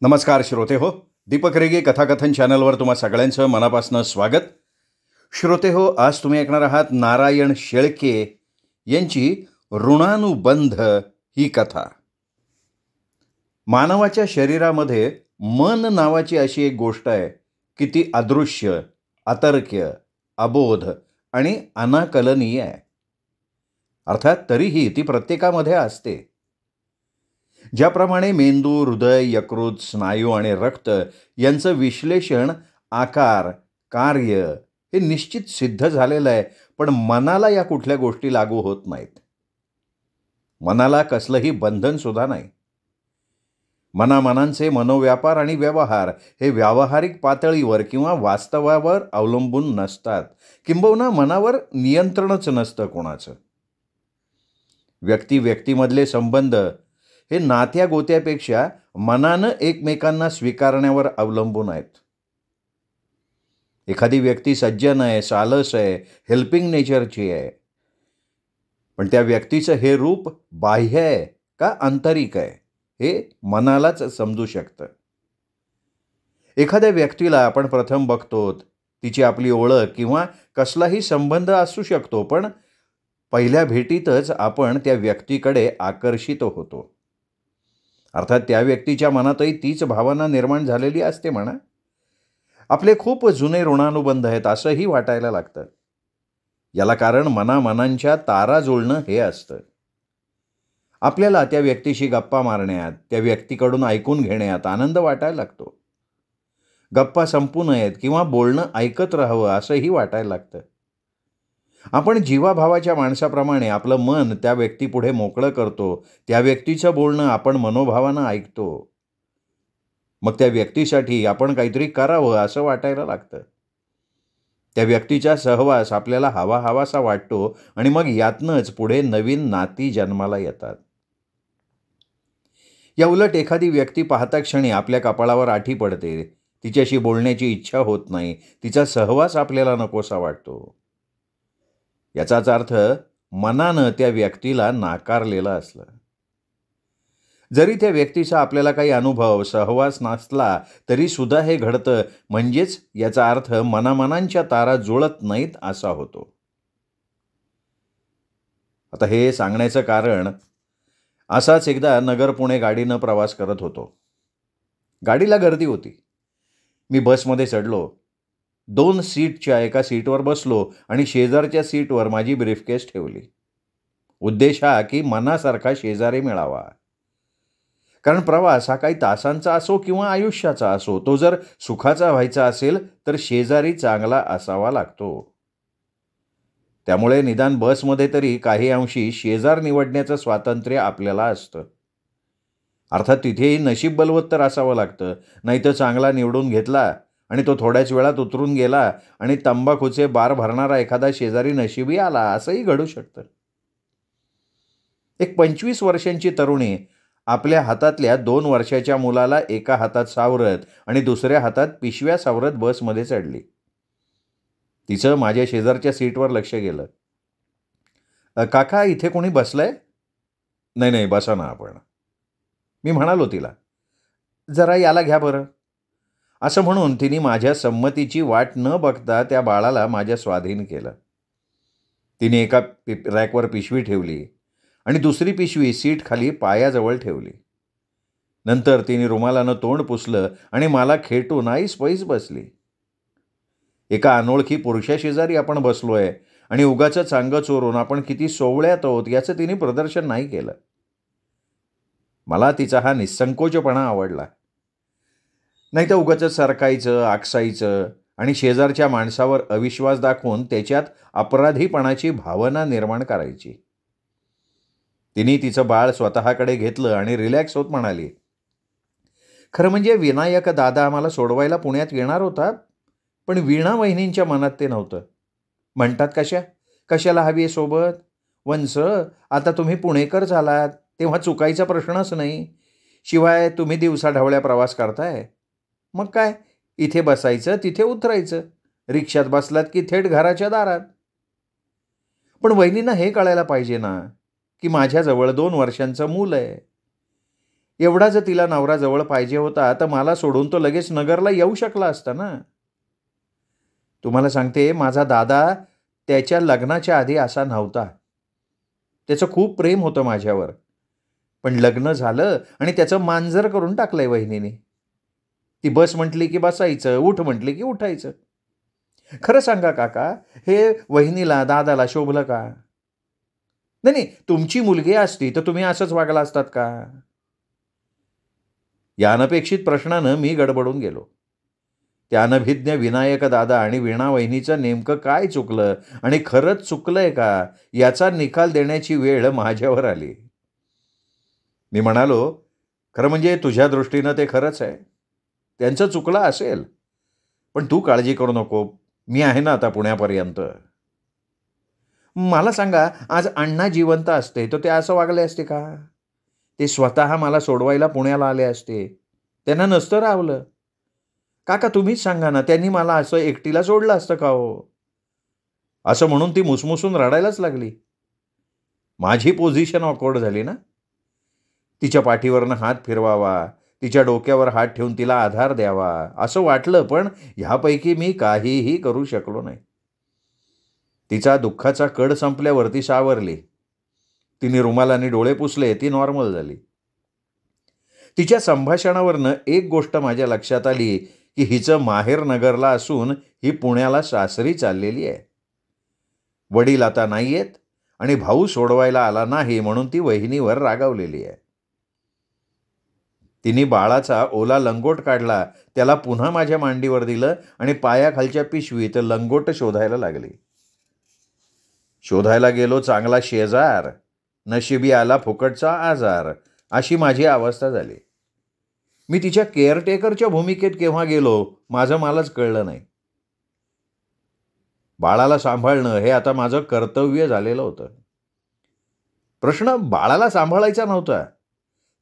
नमस्कार श्रोते हो, दीपक रेगे कथाकथन चॅनलवर तुम्हा सगळ्यांचं मनापासून स्वागत. श्रोते हो, आज तुम्ही ऐकणार आहात नारायण शेळके यांची ऋणानुबंध ही कथा. मानवाच्या शरीरामध्ये मन नावाची अशी एक गोष्ट आहे की ती अदृश्य, अतर्क्य, अबोध आणि अनाकलनीय आहे. अर्थात तरीही ती प्रत्येकामध्ये असते. ज्याप्रमाणे मेंदू, हृदय, यकृत, स्नायू आणि रक्त यांचं विश्लेषण, आकार, कार्य हे निश्चित सिद्ध झालेलं आहे, पण मनाला या कुठल्या गोष्टी लागू होत नाहीत. मनाला कसलंही बंधन सुद्धा नाही. मनाचे मनोव्यापार आणि व्यवहार हे व्यावहारिक पातळीवर किंवा वास्तवावर अवलंबून नसतात, किंबहुना मनावर नियंत्रणच नसतं कोणाचं. व्यक्तीमधले संबंध हे नात्या गोत्यापेक्षा मनानं एकमेकांना स्वीकारण्यावर अवलंबून आहेत. एखादी व्यक्ती सज्जन आहे, सालस आहे, हेल्पिंग नेचरची आहे, पण त्या व्यक्तीचं हे रूप बाह्य आहे का आंतरिक आहे हे मनालाच समजू शकतं. एखाद्या व्यक्तीला आपण प्रथम बघतो, तिची आपली ओळख किंवा कसलाही संबंध असू शकतो, पण पहिल्या भेटीतच आपण त्या व्यक्तीकडे आकर्षित होतो. अर्थात त्या व्यक्तीच्या मनातही तीच भावना निर्माण झालेली असते म्हणा. आपले खूप जुने ऋणानुबंध आहेत असंही वाटायला लागतं. याला कारण मनांच्या तारा जुळणं हे असतं. आपल्याला त्या व्यक्तीशी गप्पा मारण्यात, त्या व्यक्तीकडून ऐकून घेण्यात आनंद वाटायला लागतो. गप्पा संपू नयेत किंवा बोलणं ऐकत राहावं असंही वाटायला लागतं. आपण जीवाभावाच्या माणसाप्रमाणे आपलं मन त्या व्यक्तीपुढे मोकळं करतो. त्या व्यक्तीचं बोलणं आपण मनोभावानं ऐकतो. मग त्या व्यक्तीसाठी आपण काहीतरी करावं असं वाटायला लागतं. त्या व्यक्तीचा सहवास आपल्याला हवासा वाटतो आणि मग यातनंच पुढे नवीन नाती जन्माला येतात. या उलट एखादी व्यक्ती पाहता क्षणी आपल्या कपाळावर आठी पडते. तिच्याशी बोलण्याची इच्छा होत नाही. तिचा सहवास आपल्याला नकोसा वाटतो. याचाच अर्थ मनानं त्या व्यक्तीला नाकारलेलं असलं. जरी त्या व्यक्तीचा आपल्याला काही अनुभव, सहवास नसला तरी सुद्धा हे घडतं. म्हणजेच याचा अर्थ मनांच्या तारा जुळत नाहीत असा होतो. आता हे सांगण्याचं कारण, असाच एकदा नगर पुणे गाडीनं प्रवास करत होतो. गाडीला गर्दी होती. मी बसमध्ये चढलो. 2 सीटच्या एका सीटवर बसलो आणि शेजारच्या सीटवर माझी ब्रीफकेस ठेवली. उद्देश हा की मनासारखा शेजारी मिळावा. कारण प्रवास हा काही तासांचा असो किंवा आयुष्याचा असो, तो जर सुखाचा व्हायचा असेल तर शेजारी चांगला असावा लागतो. त्यामुळे निदान बसमध्ये तरी काही अंशी शेजार निवडण्याचं स्वातंत्र्य आपल्याला असतं. अर्थात तिथेही नशीब बलवत्तर असावं लागतं, नाहीतर चांगला निवडून घेतला आणि तो थोड्याच वेळात उतरून गेला आणि तंबाखूचे बार भरणारा एखादा शेजारी नशिबी आला असंही घडू शकतं. एक 25 वर्षांची तरुणी आपल्या हातातल्या 2 वर्षाच्या मुलाला एका हातात सावरत आणि दुसऱ्या हातात पिशव्या सावरत बसमध्ये चढली. तिचं माझ्या शेजारच्या सीटवर लक्ष गेलं. काका, इथे कोणी बसलंय? नाही, बसा ना आपण. मी म्हणालो तिला, जरा याला घ्या बरं. असं म्हणून तिने माझ्या संमतीची वाट न बघता त्या बाळाला माझ्या स्वाधीन केलं. तिने एका रॅकवर पिशवी ठेवली आणि दुसरी पिशवी सीट खाली पायाजवळ ठेवली. नंतर तिने रुमालानं तोंड पुसलं आणि मला खेटून ऐस बसली. एका अनोळखी पुरुषाशेजारी आपण बसलोय आणि उगाचच अंग चोरून आपण किती सोवळ्यात आहोत याचं तिने प्रदर्शन नाही केलं. मला तिचा हा निसंकोचपणा आवडला. नाही तर उगाचच सरकायचं, आकसायचं आणि शेजारच्या माणसावर अविश्वास दाखवून त्याच्यात अपराधीपणाची भावना निर्माण करायची. तिने तिचं बाळ स्वतःकडे घेतलं आणि रिलॅक्स होत म्हणाली, खरं म्हणजे विनायक दादा आम्हाला सोडवायला पुण्यात येणार होता, पण वीणा वहिनींच्या मनात ते नव्हतं. म्हणतात कशाला हवी आहे सोबत? वंस, आता तुम्ही पुणेकर झालात तेव्हा चुकायचा प्रश्नच नाही. शिवाय तुम्ही दिवसाढवळ्या प्रवास करताय. मग काय, इथे बसायचं, तिथे उतरायचं. रिक्षात बसलात की थेट घराच्या दारात. पण वहिनींना हे कळायला पाहिजे ना की माझ्याजवळ 2 वर्षांचं मूल आहे. एवढा जर तिला नवरा जवळ पाहिजे होता तर मला सोडून तो लगेच नगरला येऊ शकला असता ना. तुम्हाला सांगते, माझा दादा त्याच्या लग्नाच्या आधी असा नव्हता. त्याचं खूप प्रेम होतं माझ्यावर. पण लग्न झालं आणि त्याचं मांजर करून टाकलंय वहिनीने. ती बस म्हटली की बसायचं, उठ म्हटली की उठायचं. खरं सांगा काका, हे वहिनीला दादाला शोभलं का? नाही नाही, तुमची मुलगी असती तर तुम्ही असंच वागला असतात का? या अनपेक्षित प्रश्नानं मी गडबडून गेलो. त्या अनभिज्ञ विनायक दादा आणि वीणा वहिनीचं नेमकं काय चुकलं आणि खरंच चुकलंय का याचा निकाल देण्याची वेळ माझ्यावर आली. मी म्हणालो, खरं म्हणजे तुझ्या दृष्टीनं ते खरंच आहे. त्यांचं चुकलं असेल, पण तू काळजी करू नको. मी आहे ना आता पुण्यापर्यंत. मला सांगा, आज अण्णा जिवंत असते तर ते असं वागले असते का? ते स्वतः मला सोडवायला पुण्याला आले असते. त्यांना नसतं रावलं. काका तुम्हीच सांगा ना, त्यांनी मला असं एकटीला सोडलं असतं का हो? असं म्हणून ती मुसमुसून रडायलाच लागली. माझी पोझिशन ऑकवर्ड झाली ना. तिच्या पाठीवरनं हात फिरवावा, तिच्या डोक्यावर हात ठेवून तिला आधार द्यावा असं वाटलं, पण ह्यापैकी मी काहीही करू शकलो नाही. तिचा दुःखाचा कड संपल्यावरती सावरली. तिने रुमालाने डोळे पुसले, ती नॉर्मल झाली. तिच्या संभाषणावरनं एक गोष्ट माझ्या लक्षात आली की हिचं माहेर नगरला असून ही पुण्याला सासरी चाललेली आहे. वडील आता नाही आहेत आणि भाऊ सोडवायला आला नाही म्हणून ती वहिनीवर रागावलेली आहे. तिने बाळाचा ओला लंगोट काढला, त्याला पुन्हा माझ्या मांडीवर दिलं आणि पायाखालच्या पिशवीत लंगोट शोधायला लागली. शोधायला गेलो चांगला शेजार, नशिबी आला फुकटचा आजार, अशी माझी अवस्था झाली. मी तिच्या केअरटेकरच्या भूमिकेत केव्हा गेलो माझं मलाच कळलं नाही. बाळाला सांभाळणं हे आता माझं कर्तव्य झालेलं होतं. प्रश्न बाळाला सांभाळायचा नव्हता,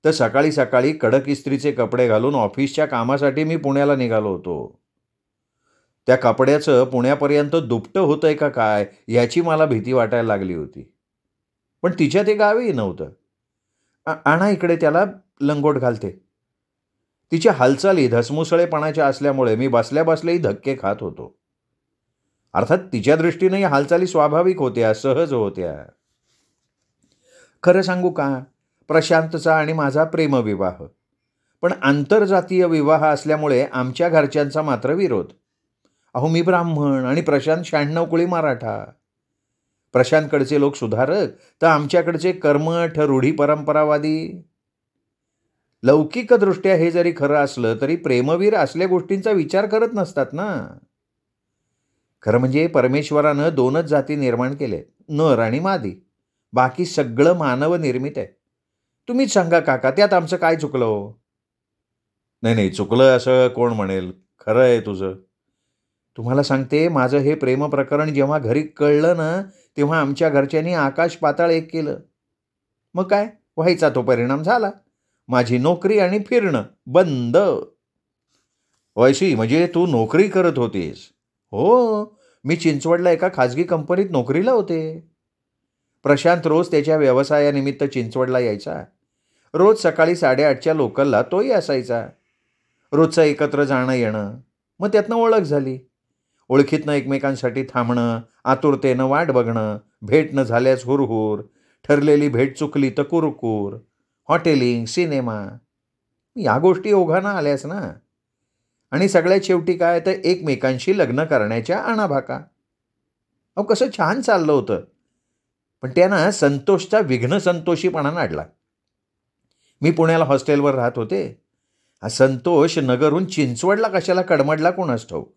तर सकाळी सकाळी कडक इस्त्रीचे कपडे घालून ऑफिसच्या कामासाठी मी पुण्याला निघालो होतो. त्या कपड्याचं पुण्यापर्यंत दुपटं होतंय का काय याची मला भीती वाटायला लागली होती. पण तिच्या ते गावीही नव्हतं. आणा इकडे, त्याला लंगोट घालते. तिच्या हालचाली धसमुसळेपणाच्या असल्यामुळे मी बसल्या बसल्याही धक्के खात होतो. अर्थात तिच्या दृष्टीने या हालचाली स्वाभाविक होत्या, सहज होत्या. खरं सांगू का, प्रशांतचा आणि माझा प्रेमविवाह, पण आंतरजातीय विवाह असल्यामुळे आमच्या घरच्यांचा मात्र विरोध. अहो, मी ब्राह्मण आणि प्रशांत 96 कुळी मराठा. प्रशांतकडचे लोक सुधारक तर आमच्याकडचे कर्मठ रूढी परंपरावादी. लौकिकदृष्ट्या हे जरी खरं असलं तरी प्रेमवीर असल्या गोष्टींचा विचार करत नसतात ना. खरं म्हणजे परमेश्वरानं 2च जाती निर्माण केले, नर आणि मादी. बाकी सगळं मानव निर्मित आहे. तुम्हीच सांगा काका, त्यात आमचं काय चुकलं हो? नाही नाही, चुकलं असं कोण म्हणेल, खरं आहे तुझं. तुम्हाला सांगते, माझं हे प्रेम प्रकरण जेव्हा घरी कळलं ना, तेव्हा आमच्या घरच्यांनी आकाश पाताळ एक केलं. मग काय व्हायचा तो परिणाम झाला. माझी नोकरी आणि फिरणं बंद. वैशी, म्हणजे तू नोकरी करत होतीस? हो, मी चिंचवडला एका खाजगी कंपनीत नोकरीला होते. प्रशांत रोज त्याच्या व्यवसायानिमित्त चिंचवडला यायचा. रोज सकाळी 8:30च्या लोकलला तोही असायचा. रोजचं एकत्र जाणं येणं, मग त्यातनं ओळख झाली. ओळखीतनं एकमेकांसाठी थांबणं, आतुरतेनं वाट बघणं, भेट न झाल्यास हुरहुर, ठरलेली भेट चुकली तर कुरकुर, हॉटेलिंग, सिनेमा, या गोष्टी ओघानं आल्यास ना. आणि सगळ्यात शेवटी काय, तर एकमेकांशी लग्न करण्याच्या आणाभाका. अहो, कसं छान चाललं होतं. पण त्यानं संतोषचा विघ्न संतोषीपणा नाडला. मी पुण्याला हॉस्टेलवर राहत होते. हा संतोष नगरहून चिंचवडला कशाला कडमडला कोणास ठाऊक.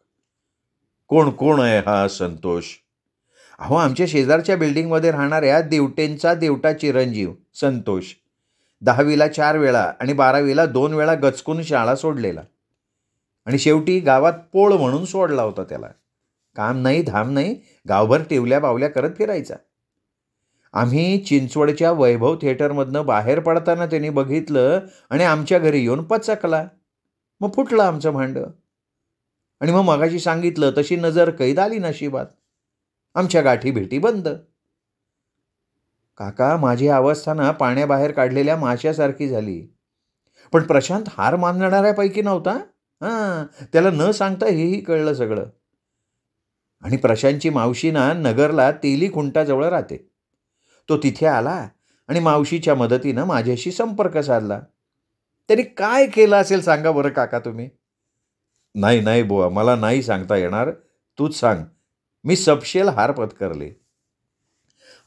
कोण कोण आहे हा संतोष? अहो, आमच्या शेजारच्या बिल्डिंगमध्ये राहणाऱ्या देवटेंचा देवटा चिरंजीव संतोष. 10वीला 4 वेळा आणि 12वीला 2 वेळा गचकून शाळा सोडलेला. आणि शेवटी गावात पोळ म्हणून सोडला होता त्याला. काम नाही धाम नाही, गावभर टिवल्या बावल्या करत फिरायचा. आम्ही चिंचवडच्या वैभव थिएटरमधनं बाहेर पडताना त्यांनी बघितलं आणि आमच्या घरी येऊन पचकला. मग फुटलं आमचं भांडं. आणि मग मगाशी सांगितलं तशी नजर कैद आली नशिबात. आमच्या गाठी भेटी बंद. काका, माझी अवस्था ना पाण्याबाहेर काढलेल्या माशासारखी झाली. पण प्रशांत हार मानणाऱ्यापैकी नव्हता. त्याला न सांगता हेही कळलं सगळं. आणि प्रशांतची मावशी ना नगरला तेली खुंटाजवळ राहते. तो तिथे आला आणि मावशीच्या मदतीनं माझ्याशी संपर्क साधला. त्यांनी काय केलं असेल सांगा बरं काका तुम्ही? नाही नाही बुवा, मला नाही सांगता येणार, तूच सांग. मी सपशेल हार पत्करले.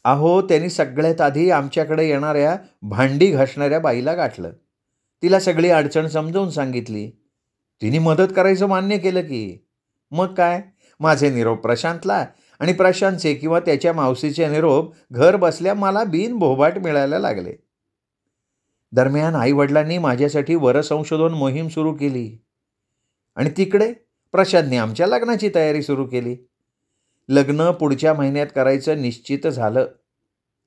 अहो, त्यांनी सगळ्यात आधी आमच्याकडे येणाऱ्या भांडी घासणाऱ्या बाईला गाठलं. तिला सगळी अडचण समजावून सांगितली. तिने मदत करायचं मान्य केलं की. मग काय, माझे निरोप प्रशांतला आणि प्रशांतचे किंवा त्याच्या मावशीचे निरोप घर बसल्या मला बिनभोभाट मिळायला लागले. दरम्यान आईवडिलांनी माझ्यासाठी वरसंशोधन मोहीम सुरू केली आणि तिकडे प्रशांतने आमच्या लग्नाची तयारी सुरू केली. लग्न पुढच्या महिन्यात करायचं निश्चित झालं.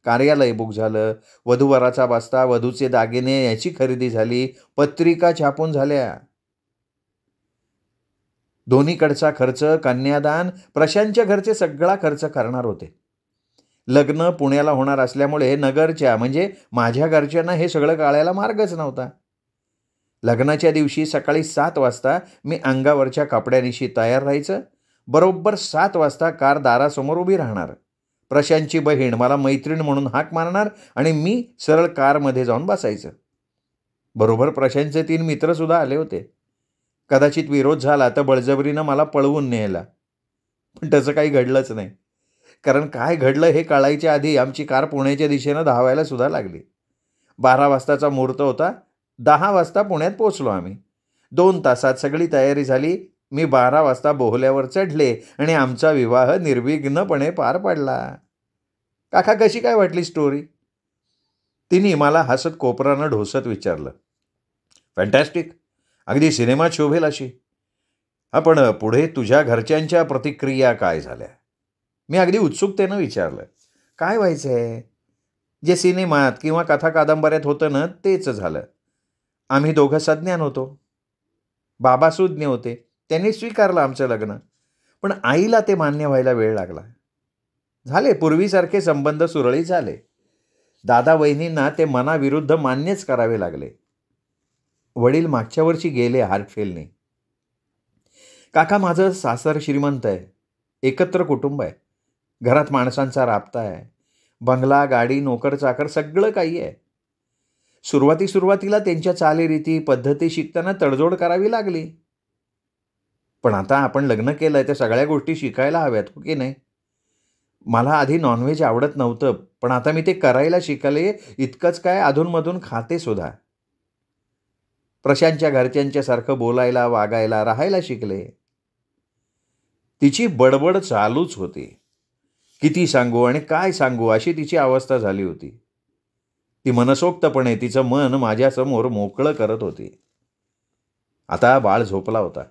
कार्यालय बुक झालं, वधूवराचा बस्ता, वधूचे दागिने याची खरेदी झाली, पत्रिका छापून झाल्या. दोन्हीकडचा खर्च, कन्यादान, प्रशांतच्या घरचे सगळा खर्च करणार होते. लग्न पुण्याला होणार असल्यामुळे नगरच्या म्हणजे माझ्या घरच्यांना हे सगळं कळायला मार्गच नव्हता. लग्नाच्या दिवशी सकाळी 7 वाजता मी अंगावरच्या कपड्यानिशी तयार राहायचं. बरोबर 7 वाजता कार दारासमोर उभी राहणार. प्रशांतची बहीण मला मैत्रीण म्हणून हाक मारणार आणि मी सरळ कारमध्ये जाऊन बसायचं. बरोबर प्रशांतचे 3 मित्रसुद्धा आले होते. कदाचित विरोध झाला तर बळजबरीनं मला पळवून न्यायला. पण तसं काही घडलंच नाही. कारण काय घडलं हे कळायच्या आधी आमची कार पुण्याच्या दिशेनं धावायला सुद्धा लागली. 12 वाजताचा मुहूर्त होता. 10 वाजता पुण्यात पोचलो आम्ही. 2 तासात सगळी तयारी झाली. मी 12 वाजता बोहल्यावर चढले आणि आमचा विवाह निर्विघ्नपणे पार पडला. काका, कशी काय वाटली स्टोरी? तिने मला हसत कोपरानं ढोसत विचारलं. फॅन्टॅस्टिक, अगदी सिनेमात शोभेल अशी. पण पुढे तुझ्या घरच्यांच्या प्रतिक्रिया काय झाल्या? मी अगदी उत्सुकतेनं विचारलं. काय व्हायचं आहे? जे सिनेमात किंवा कथा कादंबऱ्यात होतं ना तेच झालं. आम्ही दोघं सज्ञान होतो. बाबा सुज्ञ होते. त्यांनी स्वीकारलं आमचं लग्न. पण आईला ते मान्य व्हायला वेळ लागला. झाले पूर्वीसारखे संबंध सुरळीत झाले. दादा वहिनींना ते मनाविरुद्ध मान्यच करावे लागले. वडील मागच्या वर्षी गेले हार्टफेलने. काका, माझं सासर श्रीमंत आहे. एकत्र कुटुंब आहे. घरात माणसांचा राबता आहे. बंगला, गाडी, नोकर चाकर सगळं काही आहे. सुरुवातीला त्यांच्या चालीरीती पद्धती शिकताना तडजोड करावी लागली. पण आता आपण लग्न केलंय त्या सगळ्या गोष्टी शिकायला हव्यात, हो की नाही? मला आधी नॉनव्हेज आवडत नव्हतं, पण आता मी ते करायला शिकले. इतकंच काय, अधूनमधून खाते सुद्धा. प्रशांतच्या घरच्यांच्या सारखं बोलायला, वागायला, राहायला शिकले. तिची बडबड चालूच होती. किती सांगू आणि काय सांगू अशी तिची अवस्था झाली होती. ती मनसोक्तपणे तिचं मन माझ्यासमोर मोकळं करत होती. आता बाळ झोपला होता.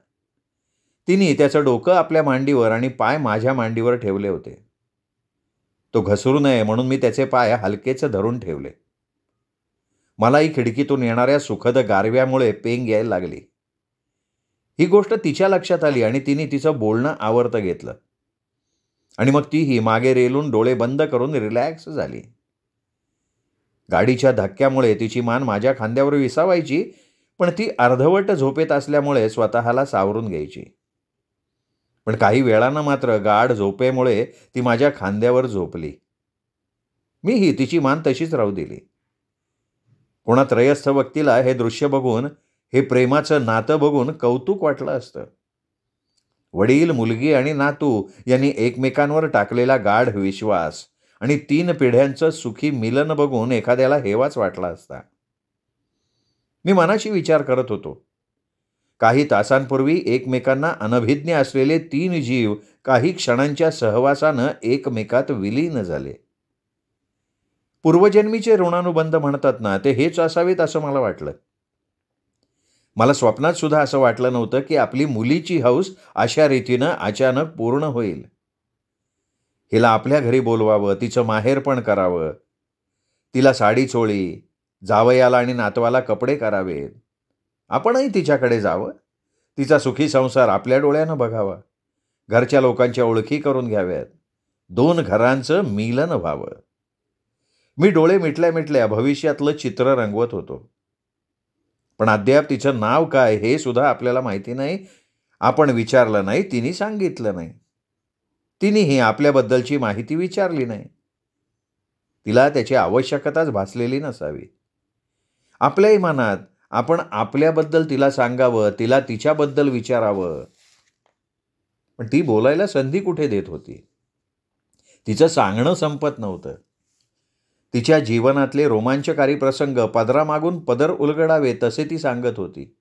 तिने त्याचं डोकं आपल्या मांडीवर आणि पाय माझ्या मांडीवर ठेवले होते. तो घसरू नये म्हणून मी त्याचे पाय हलकेच धरून ठेवले. मलाही खिडकीतून येणाऱ्या सुखद गारव्यामुळे पेंग यायला लागली. ही गोष्ट तिच्या लक्षात आली आणि तिने तिचं बोलणं आवर्त घेतलं. आणि मग तीही मागे रेलून डोळे बंद करून रिलॅक्स झाली. गाडीच्या धक्क्यामुळे तिची मान माझ्या खांद्यावर विसावायची, पण ती अर्धवट झोपेत असल्यामुळे स्वतःला सावरून घ्यायची. पण काही वेळानं मात्र गाढ झोपेमुळे ती माझ्या खांद्यावर झोपली. मीही तिची मान तशीच राहू दिली. कोणा त्रयस्थ व्यक्तीला हे दृश्य बघून, हे प्रेमाचं नातं बघून कौतुक वाटलं असतं. वडील, मुलगी आणि नातू यांनी एकमेकांवर टाकलेला गाढ विश्वास आणि 3 पिढ्यांचं सुखी मिलन बघून एखाद्याला हेवाच वाटला असता. मी मनाशी विचार करत होतो. काही तासांपूर्वी एकमेकांना अनभिज्ञ असलेले 3 जीव काही क्षणांच्या सहवासानं एकमेकात विलीन झाले. पूर्वजन्मीचे ऋणानुबंध म्हणतात ना, ते हेच असावेत असं मला वाटलं. मला स्वप्नात सुद्धा असं वाटलं नव्हतं की आपली मुलीची हौस अशा रीतीनं अचानक पूर्ण होईल. हिला आपल्या घरी बोलवावं, तिचं माहेरपण करावं, तिला साडी चोळी, जावयाला आणि नातवाला कपडे करावेत, आपणही तिच्याकडे जावं, तिचा सुखी संसार आपल्या डोळ्यानं बघावा, घरच्या लोकांच्या ओळखी करून घ्याव्यात, 2 घरांचं मिलन व्हावं. मी डोळे मिटल्या मिटल्या भविष्यातलं चित्र रंगवत होतो. पण अद्याप तिचं नाव काय हे सुद्धा आपल्याला माहिती नाही. आपण विचारलं नाही, तिने सांगितलं नाही. तिनेही आपल्याबद्दलची माहिती विचारली नाही. तिला त्याची आवश्यकताच भासलेली नसावी. आपल्याही मनात आपण आपल्याबद्दल तिला सांगावं, तिला तिच्याबद्दल विचारावं. पण ती बोलायला संधी कुठे देत होती? तिचं सांगणं संपत नव्हतं. तिच्या जीवनातले रोमांचकारी प्रसंग पदरामागून पदर उलगडावे तसे ती सांगत होती.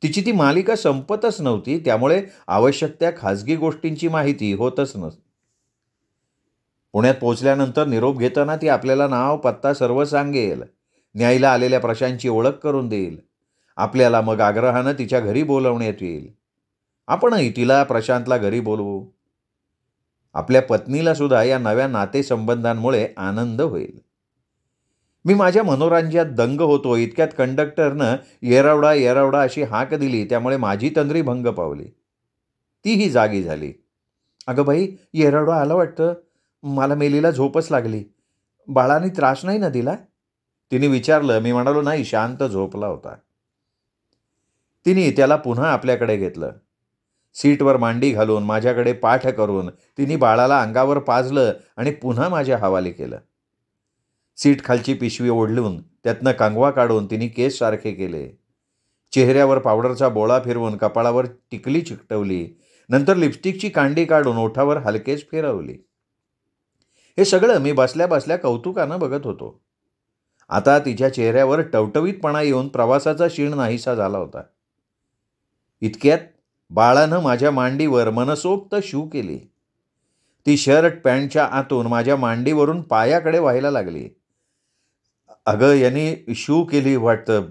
तिची ती मालिका संपतच नव्हती, त्यामुळे आवश्यक त्या खाजगी गोष्टींची माहिती होतच नसते. पुण्यात पोहोचल्यानंतर निरोप घेताना ती आपल्याला नाव, पत्ता सर्व सांगेल. न्यायला आलेल्या प्रशांची ओळख करून देईल. आपल्याला मग आग्रहानं तिच्या घरी बोलवण्यात येईल. आपणही तिला, प्रशांतला घरी बोलवू. आपल्या पत्नीला सुद्धा या नव्या नातेसंबंधांमुळे आनंद होईल. मी माझ्या मनोरंजनात दंग होतो इतक्यात कंडक्टरनं येरवडा येरवडा अशी हाक दिली. त्यामुळे माझी तंद्री भंग पावली. तीही जागी झाली. अगं बाई, येरवडा आला वाटतं. मला मेलीला झोपच लागली. बाळाने त्रास नाही ना दिला? तिने विचारलं. मी म्हणालो, नाही, शांत झोपला होता. तिने त्याला पुन्हा आपल्याकडे घेतलं. सीटवर मांडी घालून, माझ्याकडे पाठ करून तिने बाळाला अंगावर पाजलं आणि पुन्हा माझ्या हवाली केलं. सीट खालची पिशवी ओढलून त्यातनं कंगवा काढून तिने केस सारखे केले. चेहऱ्यावर पावडरचा बोळा फिरवून कपाळावर टिकली चिकटवली. नंतर लिपस्टिकची कांडी काढून ओठावर हलकेच फिरवली. हे सगळं मी बसल्या बसल्या कौतुकानं बघत होतो. आता तिच्या चेहऱ्यावर टवटवीतपणा येऊन प्रवासाचा शीण नाहीसा झाला होता. इतक्यात बाळानं माझ्या मांडीवर मनसोक्त शू केली. ती शर्ट पॅन्टच्या आतून माझ्या मांडीवरून पायाकडे व्हायला लागली. अगं, यांनी शू केली वाटतं.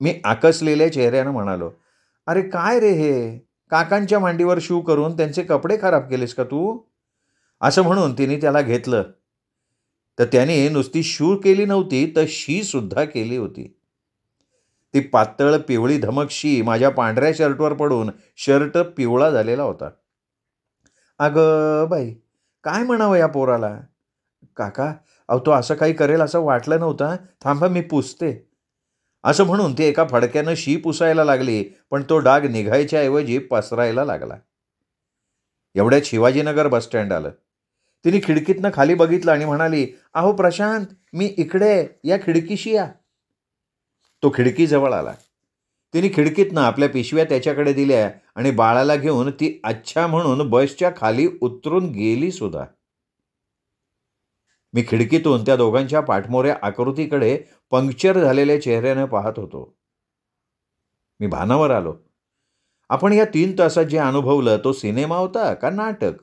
मी आकसलेल्या चेहऱ्यानं म्हणालो. अरे काय रे हे? काकांच्या मांडीवर शू करून त्यांचे कपडे खराब केलेस का तू? असं म्हणून तिने त्याला घेतलं. तर त्याने नुसती शू केली नव्हती, तर शी सुद्धा केली होती. ती पातळ पिवळी धमक शी माझ्या पांढऱ्या शर्टवर पडून शर्ट पिवळा झालेला होता. अगं बाई, काय म्हणावं या पोराला? काका, अहो तो असं काही करेल असं वाटलं नव्हतं. थांबा, मी पुसते. असं म्हणून ती एका फडक्यानं शी पुसायला लागली. पण तो डाग निघायच्या ऐवजी पसरायला लागला. एवढ्यात शिवाजीनगर बसस्टँड आलं. तिने खिडकीतनं खाली बघितलं आणि म्हणाली, अहो प्रशांत, मी इकडे, या खिडकीशी या. तो खिडकीजवळ आला. तिने खिडकीतनं आपल्या पिशव्या त्याच्याकडे दिल्या आणि बाळाला घेऊन ती अच्छा म्हणून बसच्या खाली उतरून गेली सुद्धा. मी खिडकीतून त्या दोघांच्या पाठमोऱ्या आकृतीकडे पंक्चर झालेल्या चेहऱ्यानं पाहत होतो. मी भानावर आलो. आपण या 3 तासात जे अनुभवलं तो सिनेमा होता का नाटक?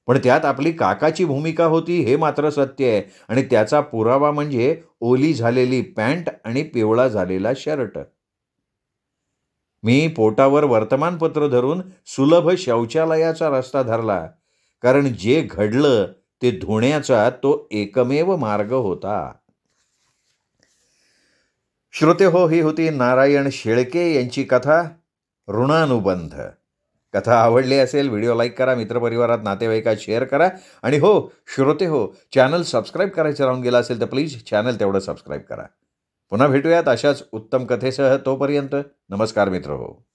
पण त्यात आपली काकाची भूमिका होती हे मात्र सत्य आहे. आणि त्याचा पुरावा म्हणजे ओली झालेली पॅन्ट आणि पिवळा झालेला शर्ट. मी पोटावर वर्तमानपत्र धरून सुलभ शौचालयाचा रस्ता धरला. कारण जे घडलं ते धुण्याचा तो एकमेव मार्ग होता. श्रोते हो, ही होती नारायण शेळके यांची कथा ऋणानुबंध. कथा आवडली असेल, व्हिडिओ लाईक करा, मित्रपरिवारात, नातेवाईकात शेअर करा. आणि हो श्रोते हो, चॅनल सबस्क्राईब करायचं राहून गेलं असेल तर प्लीज चॅनल तेवढं सबस्क्राईब करा. पुन्हा भेटूयात अशाच उत्तम कथेसह. तोपर्यंत नमस्कार मित्र हो.